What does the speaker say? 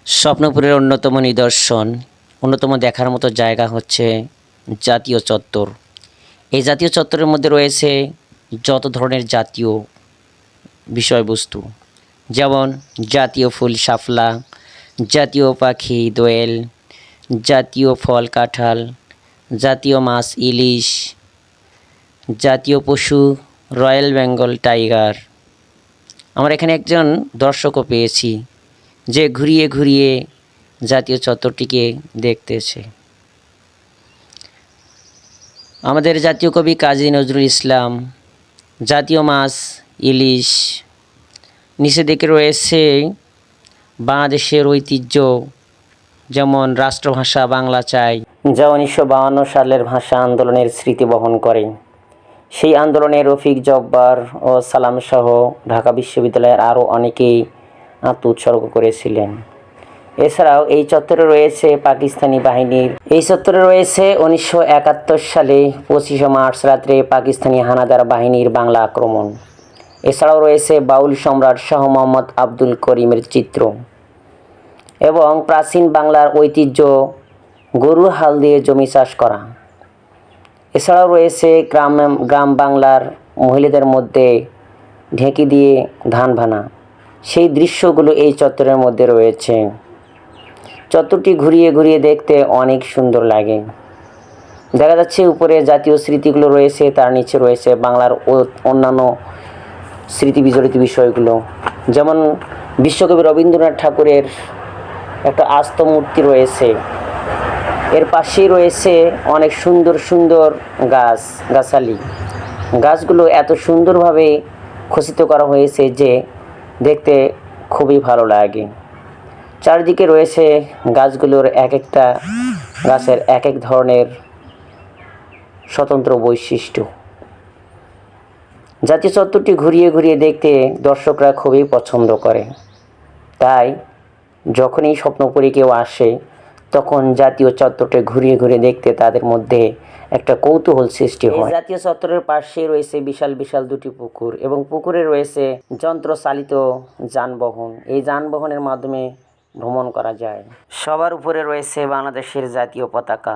স্বপ্নপুরের অন্যতম নিদর্শন, অন্যতম দেখার মতো জায়গা হচ্ছে জাতীয় চত্বর। এই জাতীয় চত্বরের মধ্যে রয়েছে যত ধরনের জাতীয় বিষয়বস্তু, যেমন জাতীয় ফুল শাপলা, জাতীয় পাখি দোয়েল, জাতীয় ফল কাঁঠাল, জাতীয় মাছ ইলিশ, জাতীয় পশু রয়্যাল বেঙ্গল টাইগার। আমরা এখানে একজন দর্শকও পেয়েছি যে ঘুরিয়ে ঘুরিয়ে জাতীয় চত্বরটিকে দেখতেছে। আমাদের জাতীয় কবি কাজী নজরুল ইসলাম, জাতীয় মাছ ইলিশ, নিচে দিকে রয়েছে বাংলাদেশের ঐতিহ্য, যেমন রাষ্ট্রভাষা বাংলা চাই, যা 1952 সালের ভাষা আন্দোলনের স্মৃতি বহন করে। সেই আন্দোলনে রফিক জব্বার ও সালাম সহ ঢাকা বিশ্ববিদ্যালয়ের আরও অনেকেই আত্মোৎসর্গ করেছিলেন। এছাড়াও এই চত্বরে রয়েছে পাকিস্তানি বাহিনীর, এই চত্বরে রয়েছে 1971 সালে 25শে মার্চ রাত্রে পাকিস্তানি হানাদার বাহিনীর বাংলা আক্রমণ। এছাড়াও রয়েছে বাউল সম্রাট শাহ মোহাম্মদ আব্দুল করিমের চিত্র এবং প্রাচীন বাংলার ঐতিহ্য গরুর হাল দিয়ে জমি চাষ করা। এছাড়াও রয়েছে গ্রাম বাংলার মহিলাদের মধ্যে ঢেঁকি দিয়ে ধান ভানা, সেই দৃশ্যগুলো এই চত্বরের মধ্যে রয়েছে। চত্বরটি ঘুরিয়ে ঘুরিয়ে দেখতে অনেক সুন্দর লাগে। দেখা যাচ্ছে উপরে জাতীয় স্মৃতিগুলো রয়েছে, তার নিচে রয়েছে বাংলার অন্যান্য স্মৃতি বিজড়িত বিষয়গুলো, যেমন বিশ্বকবি রবীন্দ্রনাথ ঠাকুরের একটা আস্ত মূর্তি রয়েছে। এর পাশেই রয়েছে অনেক সুন্দর সুন্দর গাছালি। গাছগুলো এত সুন্দরভাবে খচিত করা হয়েছে যে দেখতে খুবই ভালো লাগে। চারদিকে রয়েছে গাছগুলোর এক একটা গাছের এক এক ধরনের স্বতন্ত্র বৈশিষ্ট্য। জাতীয় চত্বরটি ঘুরিয়ে ঘুরিয়ে দেখতে দর্শকরা খুবই পছন্দ করে। তাই যখনই স্বপ্নপুরী কেউ আসে তখন জাতীয় চত্বরটি ঘুরিয়ে ঘুরিয়ে দেখতে তাদের মধ্যে একটা কৌতূহল সৃষ্টি হয়। জাতীয় চত্বরের পাশে রয়েছে বিশাল বিশাল দুটি পুকুর এবং পুকুরে রয়েছে যন্ত্রচালিত যানবাহন। এই যানবাহনের মাধ্যমে ভ্রমণ করা যায়। সবার উপরে রয়েছে বাংলাদেশের জাতীয় পতাকা।